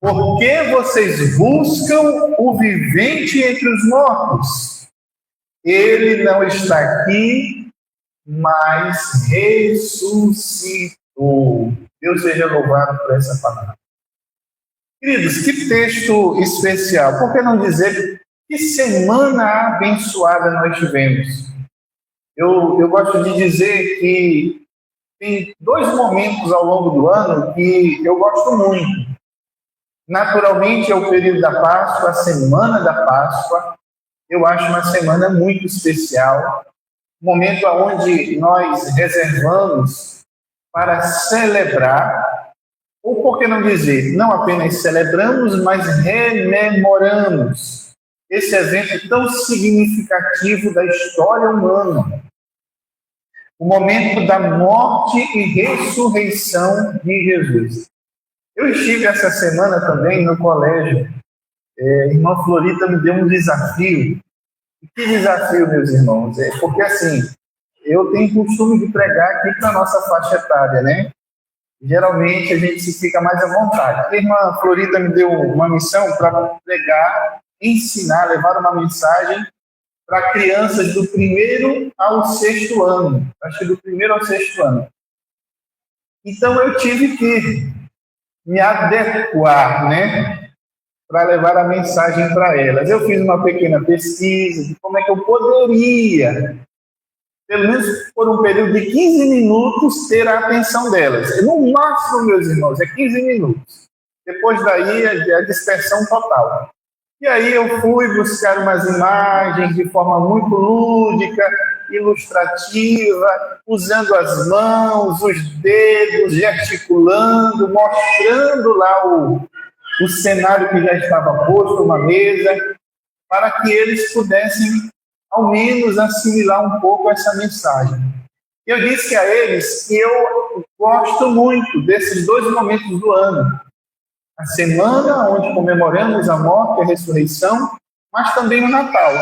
Por que vocês buscam o vivente entre os mortos? Ele não está aqui, mas ressuscitou. Deus seja louvado por essa palavra. Queridos, que texto especial. Por que não dizer que semana abençoada nós tivemos? Eu gosto de dizer que tem dois momentos ao longo do ano que eu gosto muito. Naturalmente é o período da Páscoa, a semana da Páscoa. Eu acho uma semana muito especial. Momento onde nós reservamos para celebrar, ou por que não dizer, não apenas celebramos, mas rememoramos esse evento tão significativo da história humana. O momento da morte e ressurreição de Jesus. Eu estive essa semana também no colégio. Irmã Florita me deu um desafio. E que desafio, meus irmãos? Porque assim, eu tenho costume de pregar aqui para a nossa faixa etária, né? Geralmente a gente se fica mais à vontade. A irmã Florita me deu uma missão para pregar, ensinar, levar uma mensagem para crianças do 1º ao 6º ano. Acho que do 1º ao 6º ano. Então eu tive que me adequar, né, para levar a mensagem para elas. Eu fiz uma pequena pesquisa de como é que eu poderia, pelo menos por um período de 15 minutos, ter a atenção delas. No máximo, meus irmãos, é 15 minutos. Depois daí, é a dispersão total. E aí eu fui buscar umas imagens de forma muito lúdica, ilustrativa, usando as mãos, os dedos, gesticulando, mostrando lá o cenário que já estava posto, uma mesa, para que eles pudessem, ao menos, assimilar um pouco essa mensagem. Eu disse a eles que eu gosto muito desses dois momentos do ano. A semana onde comemoramos a morte e a ressurreição, mas também o Natal.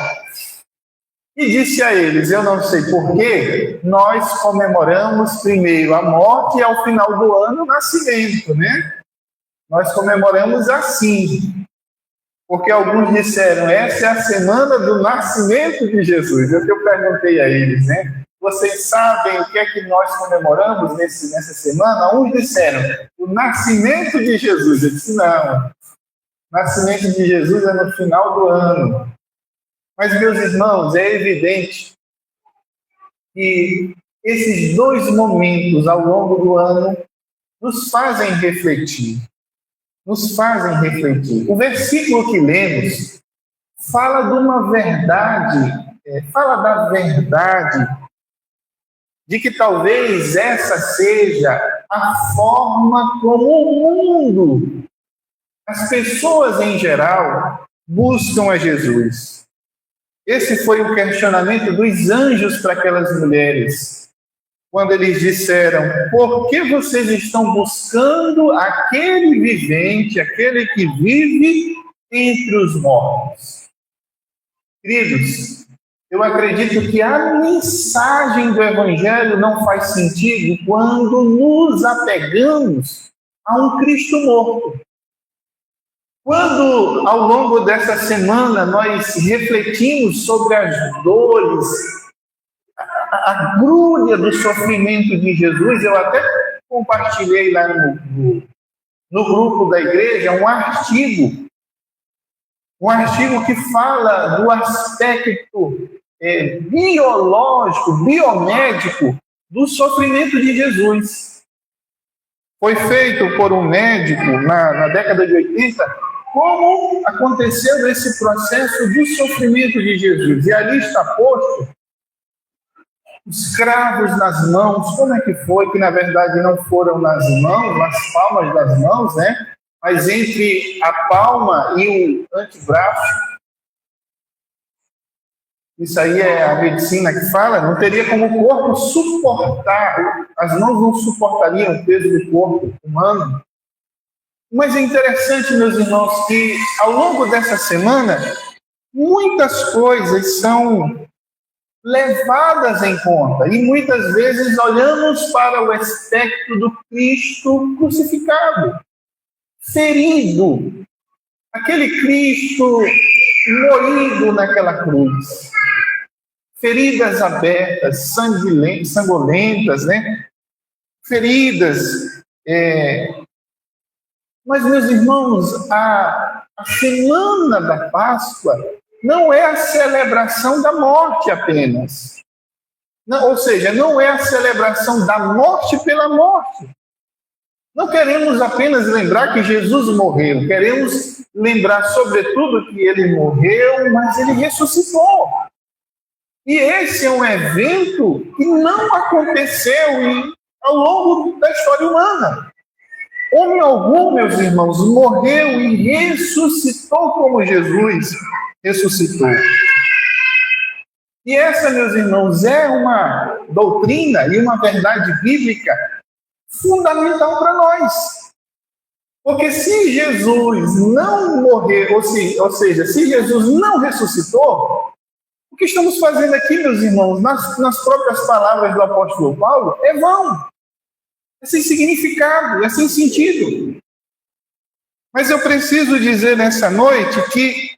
E disse a eles, eu não sei porquê, nós comemoramos primeiro a morte e ao final do ano o nascimento, né? Nós comemoramos assim. Porque alguns disseram, essa é a semana do nascimento de Jesus. É o que eu perguntei a eles, né? Vocês sabem o que é que nós comemoramos nessa semana? Uns disseram, o nascimento de Jesus. Eu disse, não. O nascimento de Jesus é no final do ano. Mas, meus irmãos, é evidente que esses dois momentos ao longo do ano nos fazem refletir. Nos fazem refletir. O versículo que lemos fala de uma verdade, fala da verdade de que talvez essa seja a forma como o mundo, as pessoas em geral, buscam a Jesus. Esse foi o questionamento dos anjos para aquelas mulheres, quando eles disseram, por que vocês estão buscando aquele vivente, aquele que vive entre os mortos? Queridos, eu acredito que a mensagem do Evangelho não faz sentido quando nos apegamos a um Cristo morto. Quando, ao longo dessa semana, nós refletimos sobre as dores, a agulha do sofrimento de Jesus, eu até compartilhei lá no grupo da igreja um artigo que fala do aspecto biológico, biomédico do sofrimento de Jesus. Foi feito por um médico na década de 80, como aconteceu esse processo do sofrimento de Jesus. E ali está posto os cravos nas mãos. Como é que foi? Que na verdade não foram nas mãos, nas palmas das mãos, né? Mas entre a palma e o antebraço. Isso aí é a medicina que fala, não teria como o corpo suportar, as mãos não suportariam o peso do corpo humano. Mas é interessante, meus irmãos, que ao longo dessa semana, muitas coisas são levadas em conta. E muitas vezes olhamos para o aspecto do Cristo crucificado. ferido, aquele Cristo moído naquela cruz, feridas abertas, sanguinolentas, né? Feridas. Mas, meus irmãos, a semana da Páscoa não é a celebração da morte apenas. Não, ou seja, não é a celebração da morte pela morte. Não queremos apenas lembrar que Jesus morreu, queremos lembrar, sobretudo, que ele morreu, mas ele ressuscitou. E esse é um evento que não aconteceu ao longo da história humana. Homem algum, meus irmãos, morreu e ressuscitou como Jesus ressuscitou. E essa, meus irmãos, é uma doutrina e uma verdade bíblica fundamental para nós. Porque se Jesus não morreu, ou seja, se Jesus não ressuscitou, o que estamos fazendo aqui, meus irmãos, nas próprias palavras do apóstolo Paulo, é vão. É sem significado, é sem sentido. Mas eu preciso dizer nessa noite que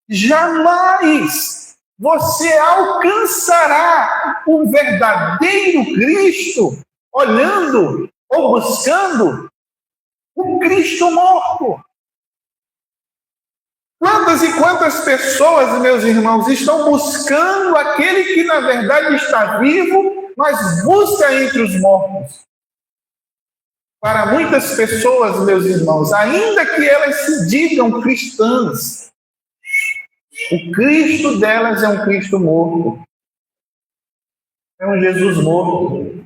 jamais você alcançará o verdadeiro Cristo olhando ou buscando o Cristo morto. Quantas e quantas pessoas, meus irmãos, estão buscando aquele que na verdade está vivo, mas busca entre os mortos? Para muitas pessoas, meus irmãos, ainda que elas se digam cristãs, o Cristo delas é um Cristo morto. É um Jesus morto.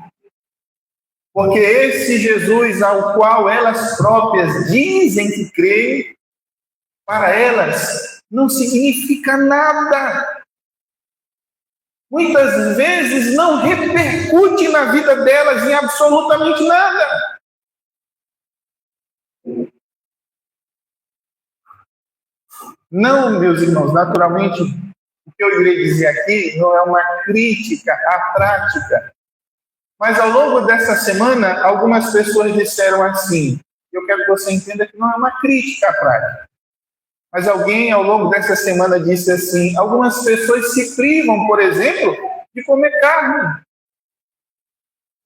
Porque esse Jesus ao qual elas próprias dizem que creem, para elas não significa nada. Muitas vezes não repercute na vida delas em absolutamente nada. Não, meus irmãos, naturalmente, o que eu irei dizer aqui não é uma crítica à prática. Mas ao longo dessa semana, algumas pessoas disseram assim, eu quero que você entenda que não é uma crítica à prática. Mas alguém ao longo dessa semana disse assim, algumas pessoas se privam, por exemplo, de comer carne.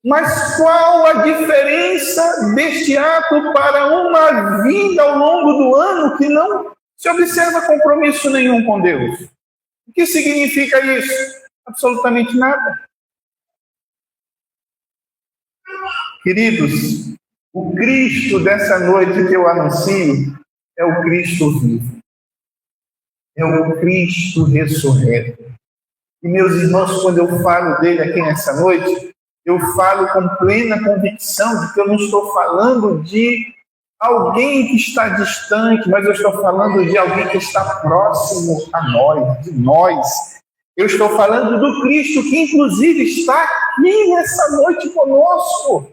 Mas qual a diferença deste ato para uma vida ao longo do ano que não se observa compromisso nenhum com Deus? O que significa isso? Absolutamente nada. Queridos, o Cristo dessa noite que eu anuncio é o Cristo vivo. É o Cristo ressurreto. E, meus irmãos, quando eu falo dele aqui nessa noite, eu falo com plena convicção de que eu não estou falando de alguém que está distante, mas eu estou falando de alguém que está próximo a nós, de nós. Eu estou falando do Cristo que, inclusive, está aqui nessa noite conosco.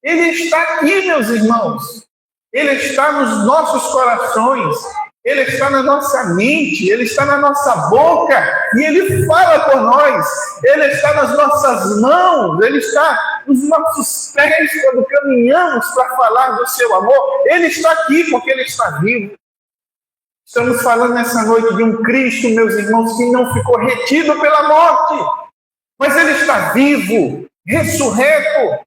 Ele está aqui, meus irmãos. Ele está nos nossos corações. Ele está na nossa mente. Ele está na nossa boca. E Ele fala por nós. Ele está nas nossas mãos. Ele está nos nossos pés quando caminhamos para falar do seu amor. Ele está aqui porque Ele está vivo. Estamos falando nessa noite de um Cristo, meus irmãos, que não ficou retido pela morte. Mas Ele está vivo, ressurreto.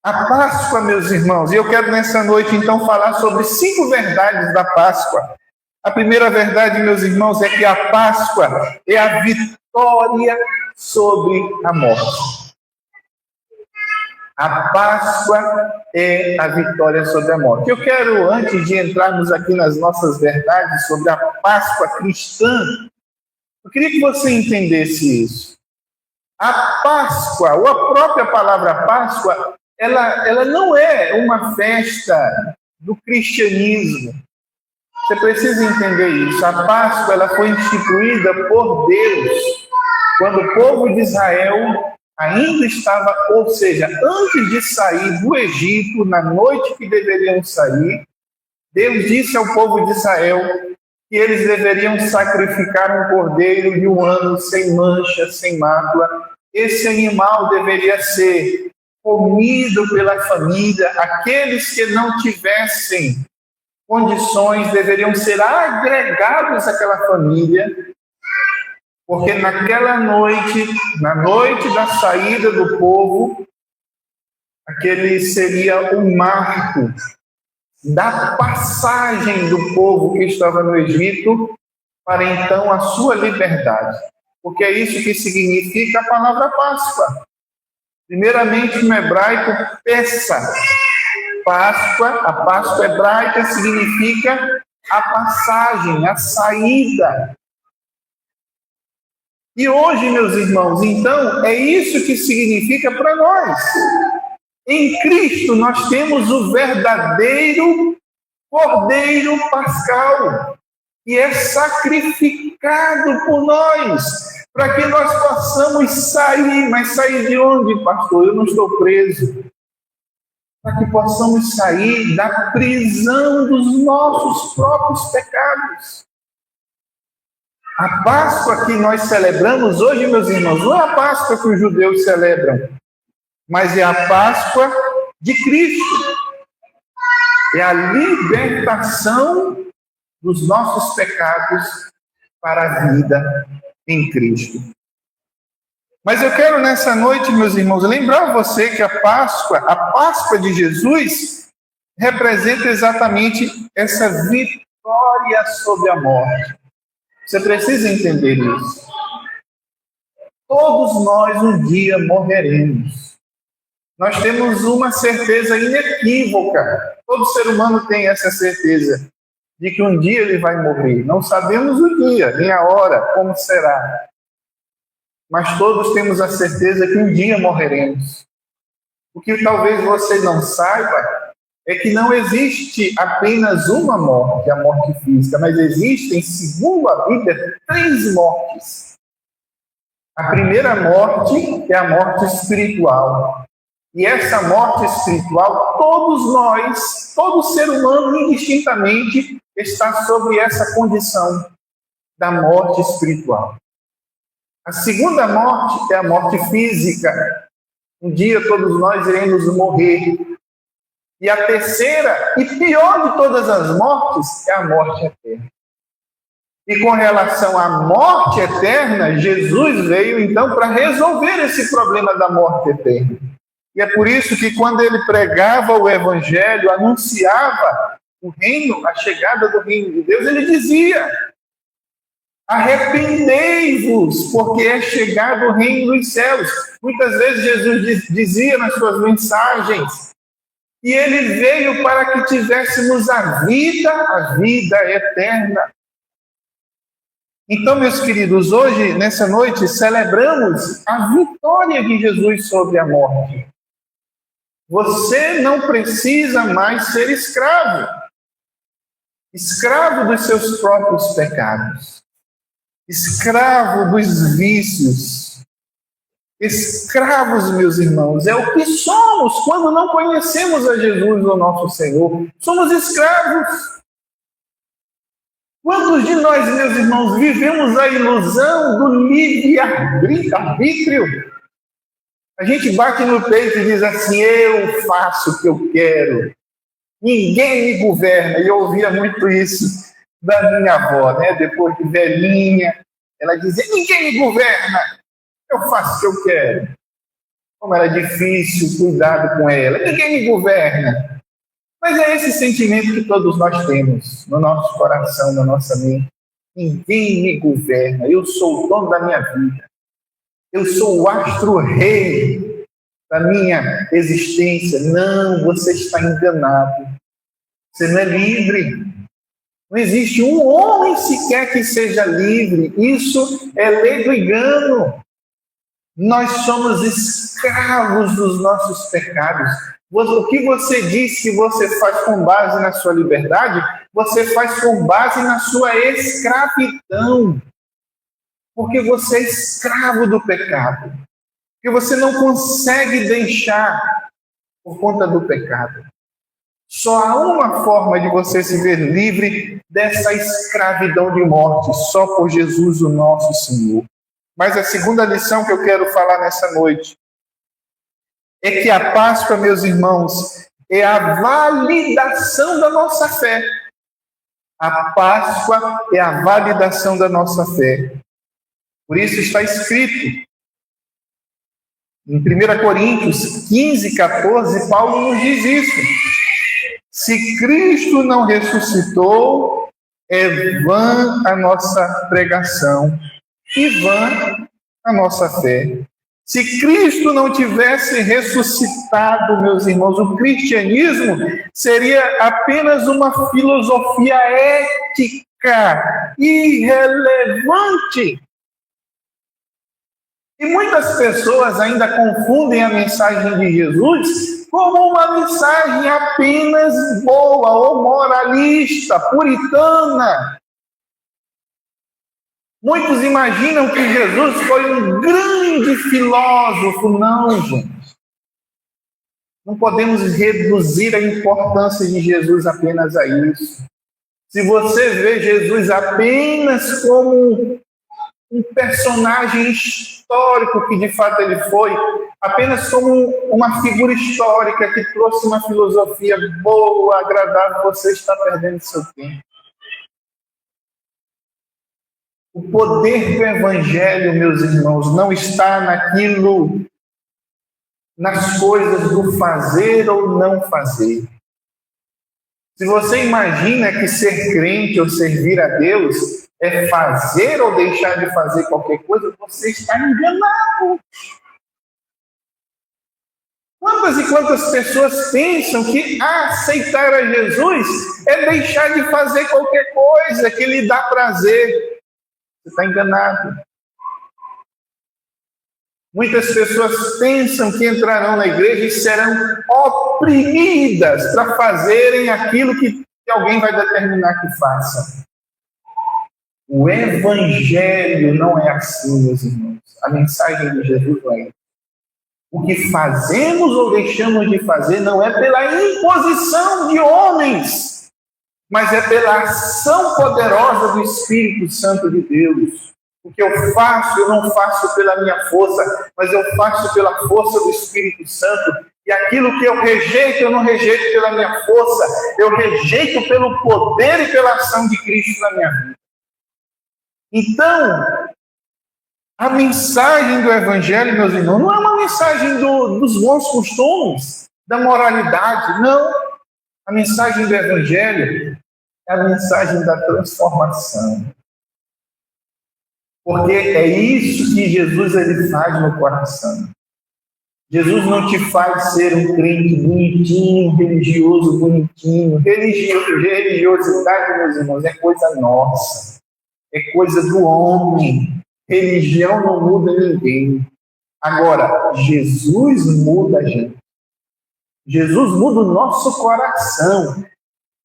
A Páscoa, meus irmãos, e eu quero nessa noite então falar sobre 5 verdades da Páscoa. A primeira verdade, meus irmãos, é que a Páscoa é a vitória sobre a morte. A Páscoa é a vitória sobre a morte. Eu quero, antes de entrarmos aqui nas nossas verdades sobre a Páscoa cristã, eu queria que você entendesse isso. A Páscoa, ou a própria palavra Páscoa, ela não é uma festa do cristianismo. Você precisa entender isso. A Páscoa ela foi instituída por Deus quando o povo de Israel ainda estava, ou seja, antes de sair do Egito, na noite que deveriam sair, Deus disse ao povo de Israel que eles deveriam sacrificar um cordeiro de 1 ano sem mancha, sem mácula. Esse animal deveria ser comido pela família. Aqueles que não tivessem condições deveriam ser agregados àquela família, porque naquela noite, na noite da saída do povo, aquele seria o marco da passagem do povo que estava no Egito para então a sua liberdade. Porque é isso que significa a palavra Páscoa. Primeiramente no hebraico, Pessa. Páscoa, a Páscoa hebraica significa a passagem, a saída. E hoje, meus irmãos, então, é isso que significa para nós. Em Cristo nós temos o verdadeiro Cordeiro Pascal, que é sacrificado por nós, para que nós possamos sair. Mas sair de onde, pastor? Eu não estou preso. Para que possamos sair da prisão dos nossos próprios pecados. A Páscoa que nós celebramos hoje, meus irmãos, não é a Páscoa que os judeus celebram, mas é a Páscoa de Cristo. É a libertação dos nossos pecados para a vida em Cristo. Mas eu quero nessa noite, meus irmãos, lembrar você que a Páscoa de Jesus, representa exatamente essa vitória sobre a morte. Você precisa entender isso. Todos nós um dia morreremos. Nós temos uma certeza inequívoca. Todo ser humano tem essa certeza de que um dia ele vai morrer. Não sabemos o dia, nem a hora, como será. Mas todos temos a certeza que um dia morreremos. O que talvez você não saiba é que não existe apenas uma morte, a morte física, mas existem, segundo a Bíblia, 3 mortes. A primeira morte é a morte espiritual. E essa morte espiritual, todos nós, todo ser humano, indistintamente, está sob essa condição da morte espiritual. A segunda morte é a morte física. Um dia todos nós iremos morrer. E a terceira, e pior de todas as mortes, é a morte eterna. E com relação à morte eterna, Jesus veio então para resolver esse problema da morte eterna. E é por isso que quando ele pregava o Evangelho, anunciava o reino, a chegada do reino de Deus, ele dizia: arrependei-vos, porque é chegado o reino dos céus. Muitas vezes Jesus dizia nas suas mensagens, e ele veio para que tivéssemos a vida eterna. Então, meus queridos, hoje, nessa noite, celebramos a vitória de Jesus sobre a morte. Você não precisa mais ser escravo. Escravo dos seus próprios pecados. Escravo dos vícios. Escravos, meus irmãos, é o que somos quando não conhecemos a Jesus, o nosso Senhor. Somos escravos. Quantos de nós, meus irmãos, vivemos a ilusão do livre-arbítrio? A gente bate no peito e diz assim: eu faço o que eu quero, ninguém me governa. E eu ouvia muito isso da minha avó, né? Depois de velhinha, ela dizia: ninguém me governa, eu faço o que eu quero. Como era difícil, cuidado com ela, ninguém me governa. Mas é esse sentimento que todos nós temos no nosso coração, na nossa mente. Ninguém me governa, eu sou o dono da minha vida. Eu sou o astro-rei da minha existência. Não, você está enganado. Você não é livre. Não existe um homem sequer que seja livre. Isso é lei do engano. Nós somos escravos dos nossos pecados. O que você diz que você faz com base na sua liberdade, você faz com base na sua escravidão. Porque você é escravo do pecado. Porque você não consegue deixar por conta do pecado. Só há uma forma de você se ver livre dessa escravidão de morte, só por Jesus, o nosso Senhor. Mas a segunda lição que eu quero falar nessa noite é que a Páscoa, meus irmãos, é a validação da nossa fé. A Páscoa é a validação da nossa fé. Por isso está escrito em 1 Coríntios 15, 14, Paulo nos diz isso. Se Cristo não ressuscitou, é vã a nossa pregação e vã a nossa fé. Se Cristo não tivesse ressuscitado, meus irmãos, o cristianismo seria apenas uma filosofia ética irrelevante. E muitas pessoas ainda confundem a mensagem de Jesus como uma mensagem apenas boa ou moralista, puritana. Muitos imaginam que Jesus foi um grande filósofo. Não, gente. Não podemos reduzir a importância de Jesus apenas a isso. Se você vê Jesus apenas como um personagem histórico, que de fato ele foi, apenas como uma figura histórica que trouxe uma filosofia boa, agradável, você está perdendo seu tempo. O poder do Evangelho, meus irmãos, não está nas coisas do fazer ou não fazer. Se você imagina que ser crente ou servir a Deus é fazer ou deixar de fazer qualquer coisa, você está enganado. Quantas e quantas pessoas pensam que aceitar a Jesus é deixar de fazer qualquer coisa que lhe dá prazer? Você está enganado. Muitas pessoas pensam que entrarão na igreja e serão oprimidas para fazerem aquilo que alguém vai determinar que faça. O Evangelho não é assim, meus irmãos. A mensagem de Jesus não é isso. O que fazemos ou deixamos de fazer não é pela imposição de homens, mas é pela ação poderosa do Espírito Santo de Deus. O que eu faço, eu não faço pela minha força, mas eu faço pela força do Espírito Santo. E aquilo que eu rejeito, eu não rejeito pela minha força, eu rejeito pelo poder e pela ação de Cristo na minha vida. Então, a mensagem do Evangelho, meus irmãos, não é uma mensagem dos bons costumes, da moralidade, não. A mensagem do Evangelho é a mensagem da transformação. Porque é isso que Jesus ele faz no coração. Jesus não te faz ser um crente bonitinho, religioso bonitinho. Religiosidade, meus irmãos, é coisa nossa. É coisa do homem. Religião não muda ninguém. Agora, Jesus muda a gente. Jesus muda o nosso coração.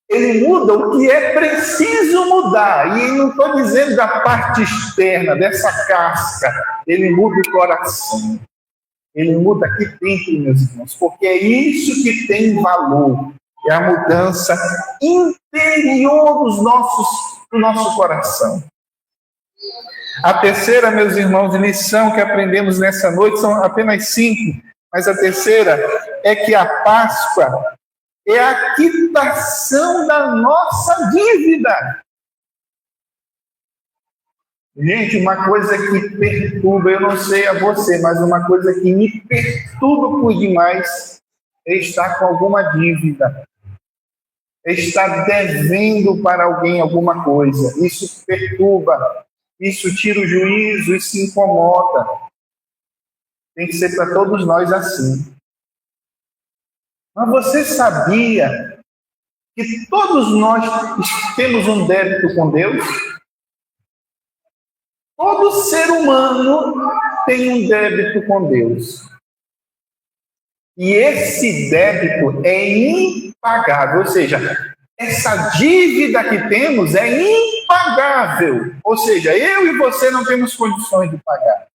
Ele muda o que é preciso mudar. E não estou dizendo da parte externa, dessa casca. Ele muda o coração. Ele muda aqui dentro, meus irmãos. Porque é isso que tem valor. É a mudança interior do nosso coração. A terceira, meus irmãos, lição que aprendemos nessa noite são apenas 5. Mas a terceira é que a Páscoa é a quitação da nossa dívida. Gente, uma coisa que perturba, eu não sei a você, mas uma coisa que me perturba por demais é estar com alguma dívida. É estar devendo para alguém alguma coisa. Isso perturba, isso tira o juízo, isso incomoda. Tem que ser para todos nós assim. Mas você sabia que todos nós temos um débito com Deus? Todo ser humano tem um débito com Deus. E esse débito é impagável. Ou seja, essa dívida que temos é impagável. Ou seja, eu e você não temos condições de pagar.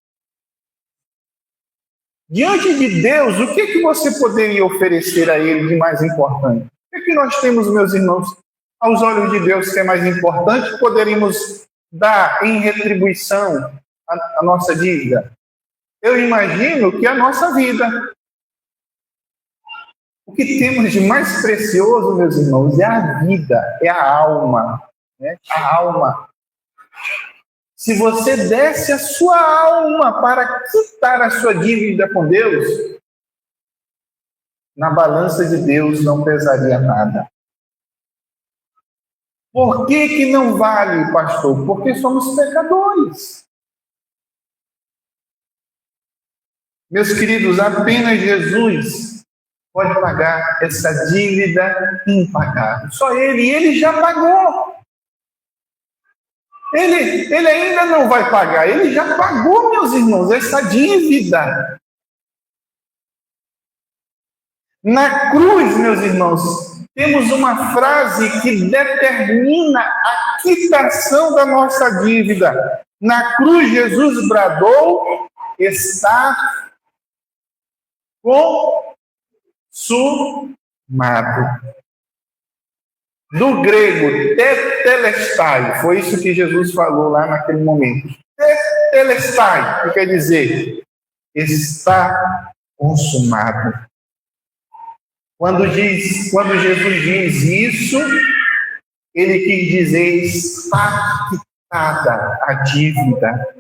Diante de Deus, o que você poderia oferecer a Ele de mais importante? O que nós temos, meus irmãos, aos olhos de Deus, que é mais importante, poderíamos dar em retribuição a nossa dívida? Eu imagino que a nossa vida. O que temos de mais precioso, meus irmãos, é a vida, é a alma, né? A alma. Se você desse a sua alma para quitar a sua dívida com Deus, na balança de Deus não pesaria nada. Por que não vale, pastor? Porque somos pecadores. Meus queridos, apenas Jesus pode pagar essa dívida impagável. Só ele já pagou. Ele ainda não vai pagar, ele já pagou, meus irmãos, essa dívida. Na cruz, meus irmãos, temos uma frase que determina a quitação da nossa dívida. Na cruz, Jesus bradou: está consumado. Do grego, tetelestai, foi isso que Jesus falou lá naquele momento. Tetelestai, que quer dizer, está consumado. Quando Jesus diz isso, ele quis dizer: está quitada a dívida.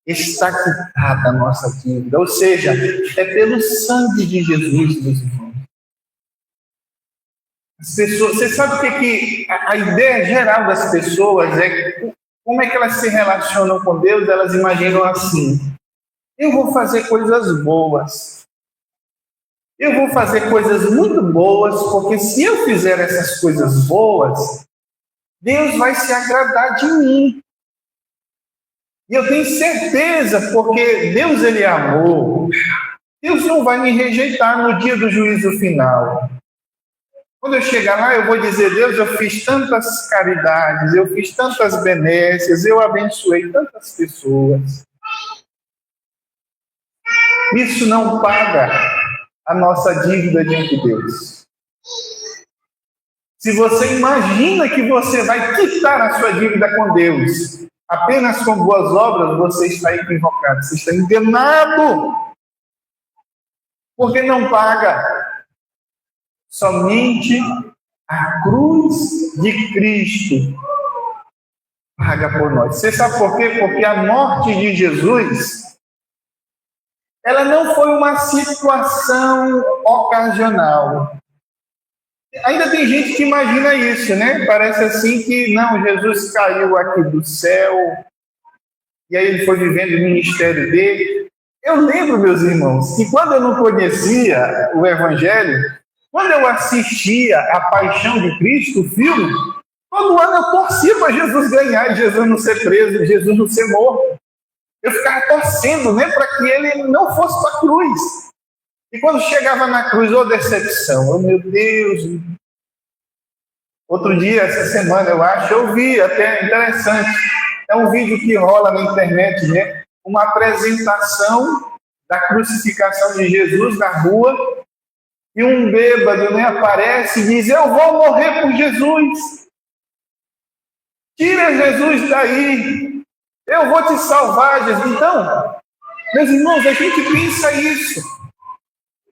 Está quitada a nossa dívida. Ou seja, é pelo sangue de Jesus, meus irmãos. As pessoas, você sabe o que a ideia geral das pessoas é como é que elas se relacionam com Deus? Elas imaginam assim: eu vou fazer coisas boas. Eu vou fazer coisas muito boas, porque se eu fizer essas coisas boas, Deus vai se agradar de mim. E eu tenho certeza, porque Deus, ele é amor. Deus não vai me rejeitar no dia do juízo final. Quando eu chegar lá, eu vou dizer: Deus, eu fiz tantas caridades, eu fiz tantas benécias, eu abençoei tantas pessoas. Isso não paga a nossa dívida diante de Deus. Se você imagina que você vai quitar a sua dívida com Deus apenas com boas obras, você está equivocado, você está enganado. Porque não paga. Somente a cruz de Cristo paga por nós. Você sabe por quê? Porque a morte de Jesus, ela não foi uma situação ocasional. Ainda tem gente que imagina isso, né? Parece assim que, não, Jesus caiu aqui do céu, e aí ele foi vivendo o ministério dele. Eu lembro, meus irmãos, que quando eu não conhecia o Evangelho, quando eu assistia A Paixão de Cristo, o filme, todo ano eu torcia para Jesus ganhar, Jesus não ser preso, Jesus não ser morto. Eu ficava torcendo, né, para que ele não fosse para a cruz. E quando chegava na cruz, decepção, meu Deus. Outro dia, essa semana, eu vi, até interessante, é um vídeo que rola na internet, né, uma apresentação da crucificação de Jesus na rua, e um bêbado, né, aparece e diz: eu vou morrer por Jesus. Tira Jesus daí. Eu vou te salvar, Jesus. Então, meus irmãos, a gente pensa isso.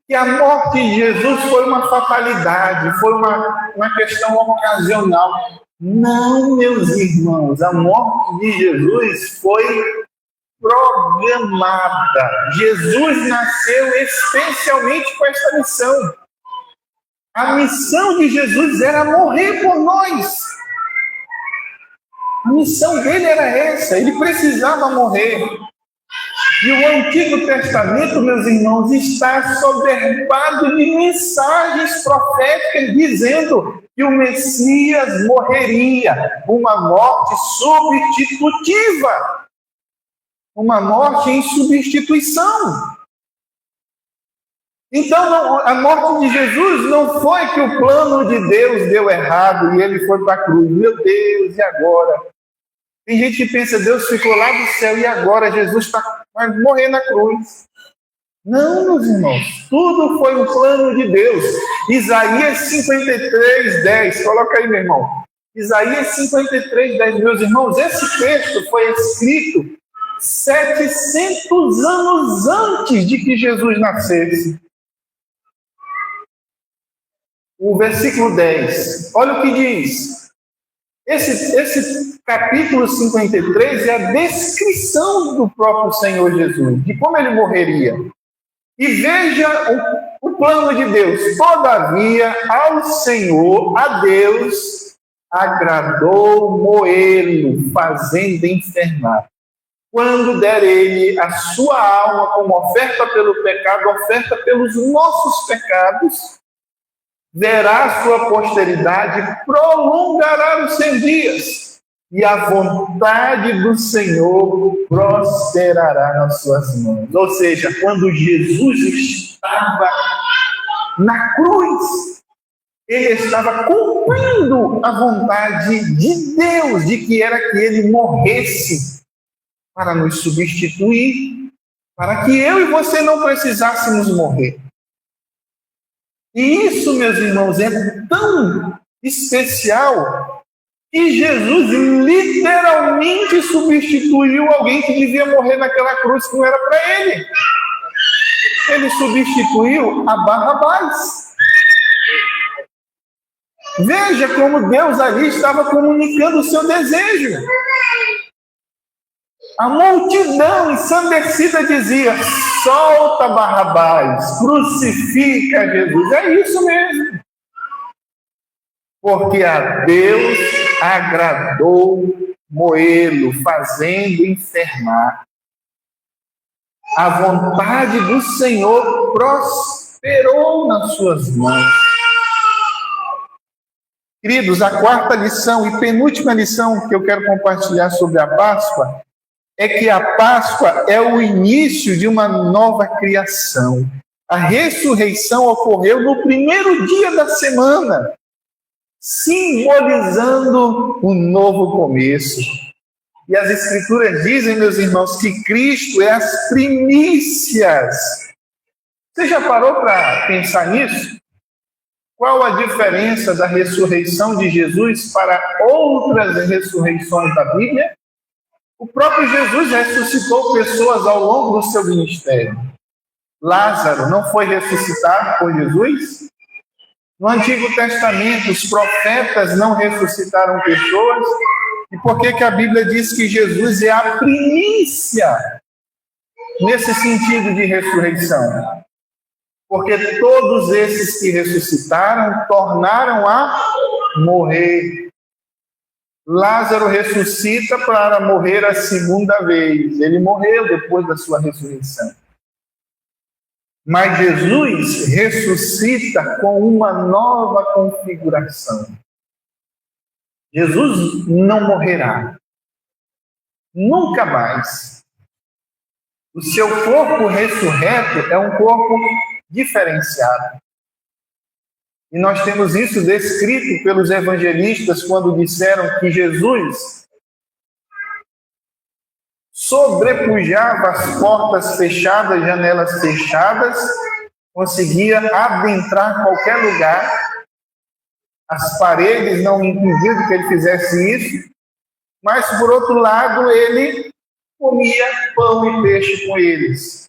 Que a morte de Jesus foi uma fatalidade, foi uma questão ocasional. Não, meus irmãos, a morte de Jesus foi programada. Jesus nasceu especialmente com essa missão. A missão de Jesus era morrer por nós. A missão dele era essa, ele precisava morrer. E o Antigo Testamento, meus irmãos, está soberbado de mensagens proféticas dizendo que o Messias morreria, uma morte substitutiva. Uma morte em substituição. Então, a morte de Jesus não foi que o plano de Deus deu errado e ele foi para a cruz. Meu Deus, e agora? Tem gente que pensa: Deus ficou lá do céu e agora Jesus vai morrer na cruz. Não, meus irmãos, tudo foi um plano de Deus. Isaías 53:10, coloca aí, meu irmão. Isaías 53:10, meus irmãos, esse texto foi escrito 700 anos antes de que Jesus nascesse. o versículo 10. Olha o que diz. Esse capítulo 53 é a descrição do próprio Senhor Jesus, de como ele morreria. E veja o plano de Deus. Todavia, ao Senhor, a Deus, agradou moê-lo, fazendo enfermar. Quando der ele a sua alma como oferta pelo pecado, oferta pelos nossos pecados, verá a sua posteridade, prolongará os seus dias, e a vontade do Senhor prosperará nas suas mãos. Ou seja, quando Jesus estava na cruz, ele estava cumprindo a vontade de Deus, de que era que ele morresse para nos substituir, para que eu e você não precisássemos morrer. E isso, meus irmãos, é tão especial que Jesus literalmente substituiu alguém que devia morrer naquela cruz que não era para ele. Ele substituiu a Barrabás. Veja como Deus ali estava comunicando o seu desejo. A multidão ensandecida dizia: solta Barrabás, crucifica Jesus. É isso mesmo. Porque a Deus agradou moê-lo, fazendo enfermar. A vontade do Senhor prosperou nas suas mãos. Queridos, a quarta lição e penúltima lição que eu quero compartilhar sobre a Páscoa é que a Páscoa é o início de uma nova criação. A ressurreição ocorreu no primeiro dia da semana, simbolizando um novo começo. E as Escrituras dizem, meus irmãos, que Cristo é as primícias. Você já parou para pensar nisso? Qual a diferença da ressurreição de Jesus para outras ressurreições da Bíblia? O próprio Jesus ressuscitou pessoas ao longo do seu ministério. Lázaro não foi ressuscitado por Jesus? No Antigo Testamento, os profetas não ressuscitaram pessoas? E por que a Bíblia diz que Jesus é a primícia nesse sentido de ressurreição? Porque todos esses que ressuscitaram tornaram a morrer. Lázaro ressuscita para morrer a segunda vez. Ele morreu depois da sua ressurreição. Mas Jesus ressuscita com uma nova configuração. Jesus não morrerá. Nunca mais. O seu corpo ressurreto é um corpo diferenciado. E nós temos isso descrito pelos evangelistas quando disseram que Jesus sobrepujava as portas fechadas, janelas fechadas, conseguia adentrar qualquer lugar. As paredes não impediam que ele fizesse isso, mas, por outro lado, ele comia pão e peixe com eles.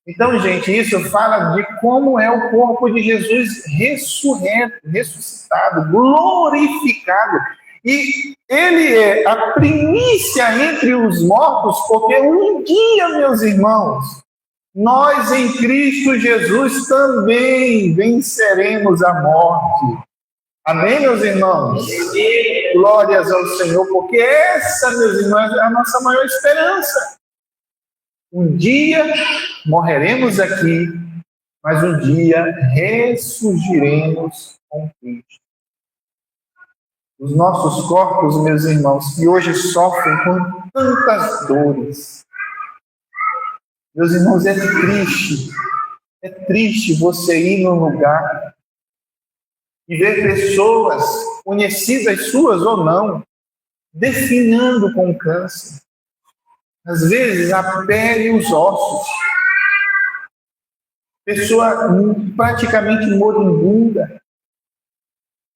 Então, gente, isso fala de como é o corpo de Jesus ressuscitado, glorificado. E ele é a primícia entre os mortos, porque um dia, meus irmãos, nós em Cristo Jesus também venceremos a morte. Amém, meus irmãos? Glórias ao Senhor, porque essa, meus irmãos, é a nossa maior esperança. Um dia morreremos aqui, mas um dia ressurgiremos com Cristo. Os nossos corpos, meus irmãos, que hoje sofrem com tantas dores. Meus irmãos, é triste você ir num lugar e ver pessoas, conhecidas suas ou não, definhando com câncer. Às vezes, a pele e os ossos. Pessoa praticamente moribunda,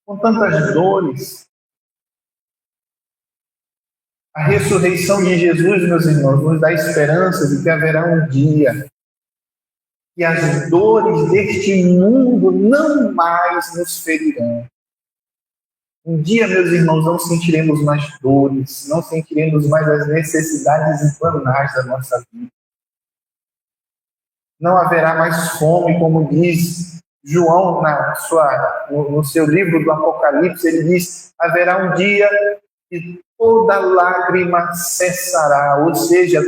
com tantas dores. A ressurreição de Jesus, meus irmãos, nos dá esperança de que haverá um dia que as dores deste mundo não mais nos ferirão. Um dia, meus irmãos, não sentiremos mais dores, não sentiremos mais as necessidades banais da nossa vida. Não haverá mais fome, como diz João no seu livro do Apocalipse. Ele diz: haverá um dia que toda lágrima cessará, ou seja,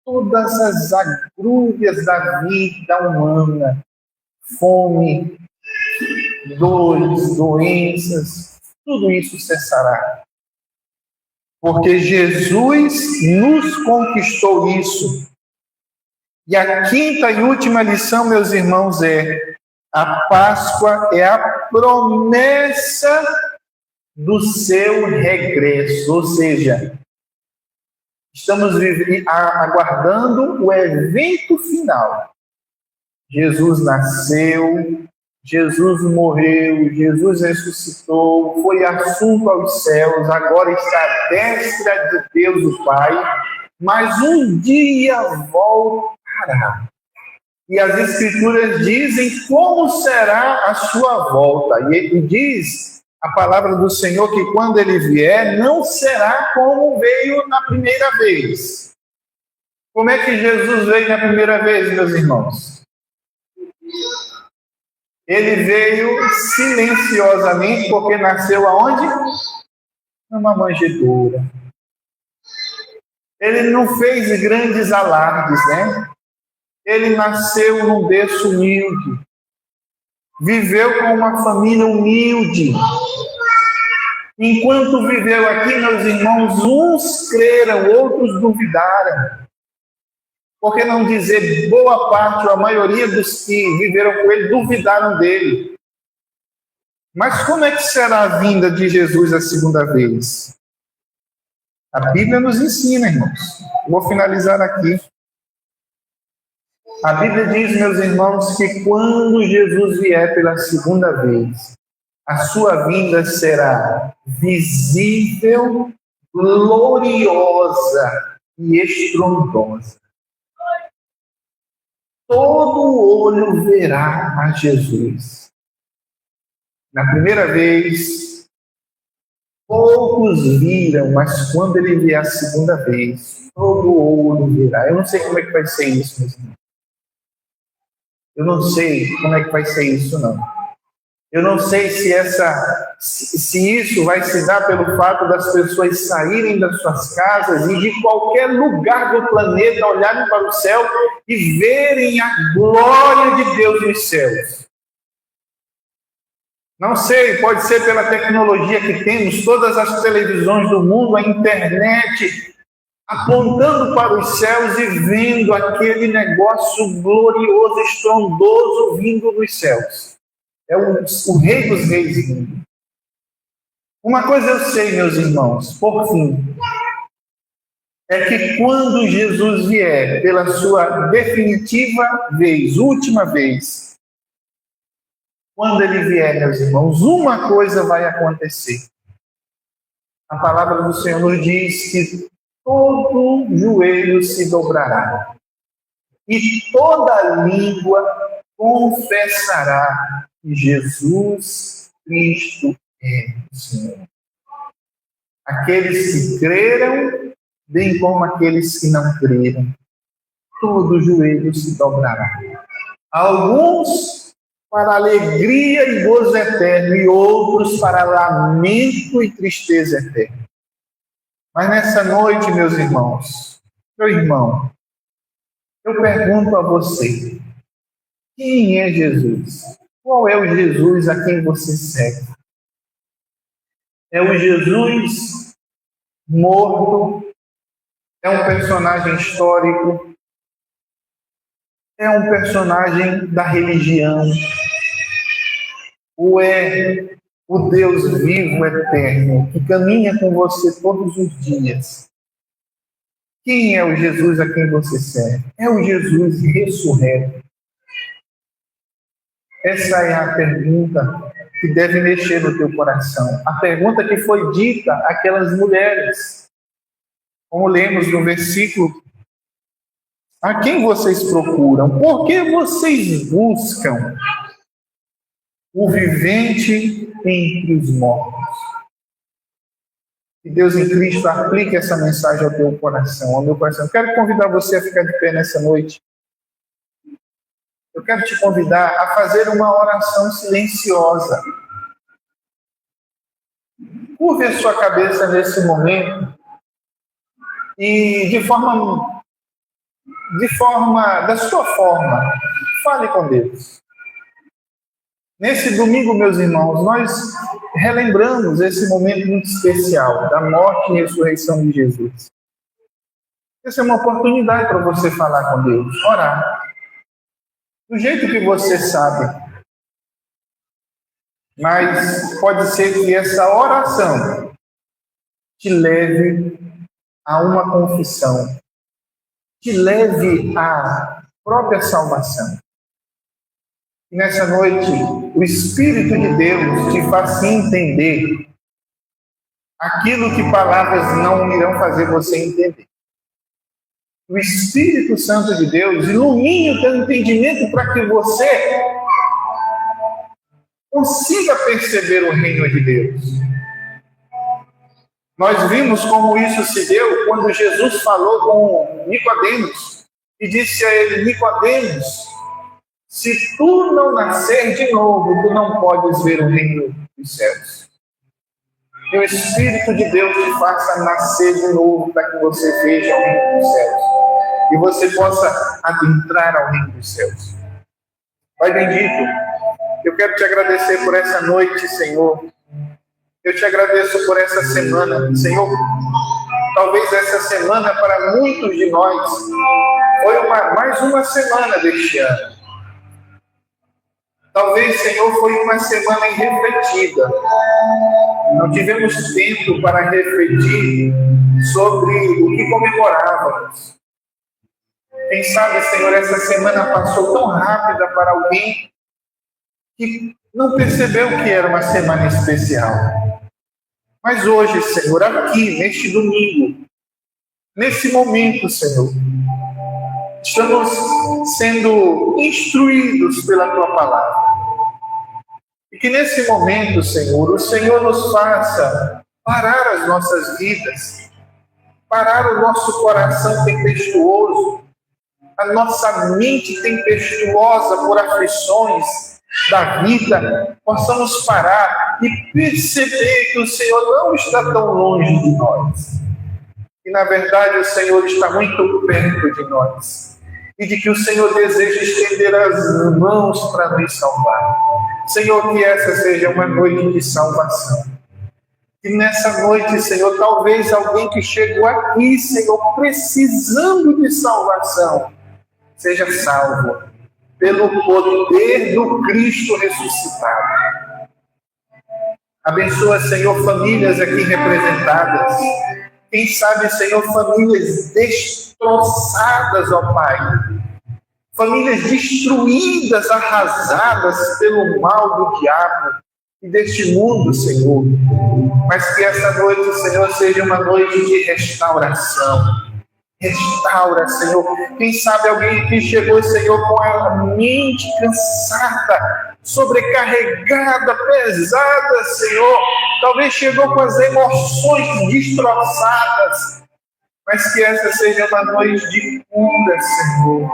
todas as agrúrias da vida humana, fome, dores, doenças, tudo isso cessará. Porque Jesus nos conquistou isso. E a quinta e última lição, meus irmãos, a Páscoa é a promessa do seu regresso, ou seja, estamos aguardando o evento final. Jesus nasceu, Jesus morreu, Jesus ressuscitou, foi assunto aos céus, agora está à destra de Deus o Pai, mas um dia voltará. E as Escrituras dizem como será a sua volta. E diz a palavra do Senhor que quando ele vier, não será como veio na primeira vez. Como é que Jesus veio na primeira vez, meus irmãos? Ele veio silenciosamente, porque nasceu aonde? Numa manjedoura. Ele não fez grandes alardes, né? Ele nasceu num berço humilde. Viveu com uma família humilde. Enquanto viveu aqui, meus irmãos, uns creram, outros duvidaram. Por que não dizer boa parte, ou a maioria dos que viveram com ele, duvidaram dele? Mas como é que será a vinda de Jesus a segunda vez? A Bíblia nos ensina, irmãos. Vou finalizar aqui. A Bíblia diz, meus irmãos, que quando Jesus vier pela segunda vez, a sua vinda será visível, gloriosa e estrondosa. Todo olho verá a Jesus. Na primeira vez, poucos viram, mas quando ele vier a segunda vez, todo olho verá. Eu não sei como é que vai ser isso, meus irmãos. Eu não sei como é que vai ser isso, não. Eu não sei se isso vai se dar pelo fato das pessoas saírem das suas casas e de qualquer lugar do planeta olharem para o céu e verem a glória de Deus nos céus. Não sei, pode ser pela tecnologia que temos, todas as televisões do mundo, a internet, apontando para os céus e vendo aquele negócio glorioso, estrondoso vindo dos céus. É o Rei dos Reis vindo. Uma coisa eu sei, meus irmãos, por fim, é que quando Jesus vier pela sua definitiva vez, última vez, quando ele vier, meus irmãos, uma coisa vai acontecer. A palavra do Senhor nos diz que todo joelho se dobrará e toda língua confessará que Jesus Cristo é o Senhor. Aqueles que creram, bem como aqueles que não creram, todo joelho se dobrará. Alguns para alegria e gozo eterno, e outros para lamento e tristeza eterna. Mas nessa noite, meus irmãos, meu irmão, eu pergunto a você, quem é Jesus? Qual é o Jesus a quem você segue? É o Jesus morto? É um personagem histórico? É um personagem da religião? Ou é o Deus vivo, eterno, que caminha com você todos os dias? Quem é o Jesus a quem você serve? É o Jesus ressurreto. Essa é a pergunta que deve mexer no teu coração. A pergunta que foi dita àquelas mulheres. Como lemos no versículo A quem vocês procuram? Por que vocês buscam o vivente entre os mortos? Que Deus em Cristo aplique essa mensagem ao teu coração, ao meu coração. Eu quero convidar você a ficar de pé nessa noite. Eu quero te convidar a fazer uma oração silenciosa. Curve a sua cabeça nesse momento e da sua forma, fale com Deus. Nesse domingo, meus irmãos, nós relembramos esse momento muito especial da morte e ressurreição de Jesus. Essa é uma oportunidade para você falar com Deus, orar, do jeito que você sabe. Mas pode ser que essa oração te leve a uma confissão, te leve à própria salvação. E nessa noite, o Espírito de Deus te faça entender aquilo que palavras não irão fazer você entender. O Espírito Santo de Deus ilumine o teu entendimento para que você consiga perceber o reino de Deus. Nós vimos como isso se deu quando Jesus falou com Nicodemos e disse a ele: Nicodemos, se tu não nascer de novo, tu não podes ver o reino dos céus. Que o Espírito de Deus te faça nascer de novo para que você veja o reino dos céus e você possa adentrar ao reino dos céus. Pai bendito, eu quero te agradecer por essa noite, Senhor. Eu te agradeço por essa semana, Senhor. Talvez essa semana, para muitos de nós, foi mais uma semana deste ano. Talvez, Senhor, foi uma semana irrefletida. Não tivemos tempo para refletir sobre o que comemorávamos. Quem sabe, Senhor, essa semana passou tão rápida para alguém que não percebeu que era uma semana especial. Mas hoje, Senhor, aqui, neste domingo, nesse momento, Senhor, estamos sendo instruídos pela Tua palavra. E que nesse momento, Senhor, o Senhor nos faça parar as nossas vidas, parar o nosso coração tempestuoso, a nossa mente tempestuosa por aflições da vida, possamos parar e perceber que o Senhor não está tão longe de nós. E, na verdade, o Senhor está muito perto de nós. E de que o Senhor deseja estender as mãos para nos salvar. Senhor, que essa seja uma noite de salvação. E nessa noite, Senhor, talvez alguém que chegou aqui, Senhor, precisando de salvação, seja salvo pelo poder do Cristo ressuscitado. Abençoa, Senhor, famílias aqui representadas. Quem sabe, Senhor, famílias destroçadas, ó Pai. Famílias destruídas, arrasadas pelo mal do diabo e deste mundo, Senhor. Mas que essa noite, Senhor, seja uma noite de restauração. Restaura, Senhor. Quem sabe alguém que chegou, Senhor, com a mente cansada, sobrecarregada, pesada, Senhor. Talvez chegou com as emoções destroçadas. Mas que essa seja uma noite de cura, Senhor.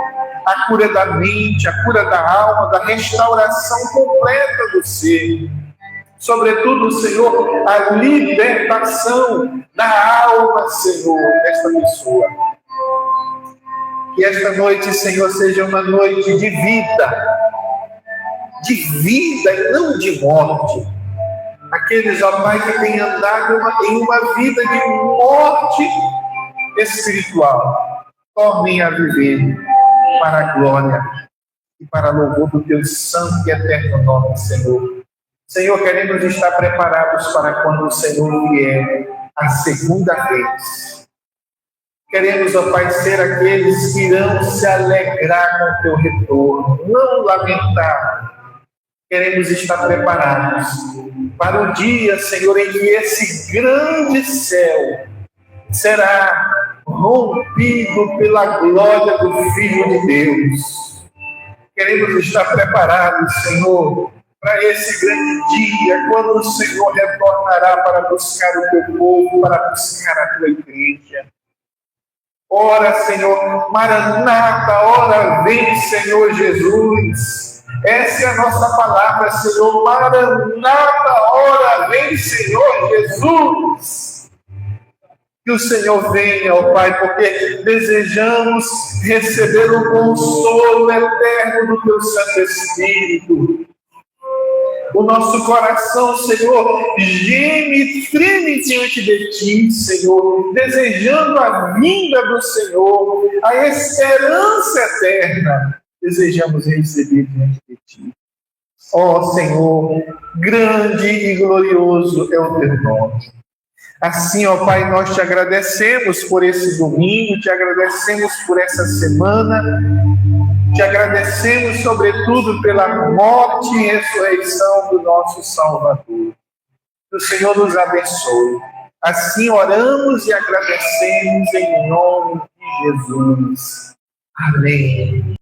A cura da mente, a cura da alma, da restauração completa do ser. Sobretudo, Senhor, a libertação da alma, Senhor, desta pessoa. Que esta noite, Senhor, seja uma noite de vida e não de morte. Aqueles, ó Pai, que têm andado em uma vida de morte espiritual, tornem a viver para a glória e para louvor do Teu santo e eterno nome, Senhor. Senhor, queremos estar preparados para quando o Senhor vier a segunda vez. Queremos, ó Pai, ser aqueles que irão se alegrar com o Teu retorno, não lamentar. Queremos estar preparados para o dia, Senhor, em que esse grande céu será rompido pela glória do Filho de Deus. Queremos estar preparados, Senhor, para esse grande dia, quando o Senhor retornará para buscar o teu povo, para buscar a tua igreja. Ora, Senhor, Maranata, ora, vem, Senhor Jesus. Essa é a nossa palavra, Senhor. Maranata, ora, vem, Senhor Jesus. Que o Senhor venha, ó Pai, porque desejamos receber o consolo eterno do teu Santo Espírito. O nosso coração, Senhor, geme e treme diante de Ti, Senhor, desejando a vinda do Senhor, a esperança eterna, desejamos receber diante de Ti. Ó Senhor, grande e glorioso é o Teu nome. Assim, ó Pai, nós te agradecemos por esse domingo, te agradecemos por essa semana, te agradecemos, sobretudo, pela morte e ressurreição do nosso Salvador. Que o Senhor nos abençoe. Assim oramos e agradecemos em nome de Jesus. Amém.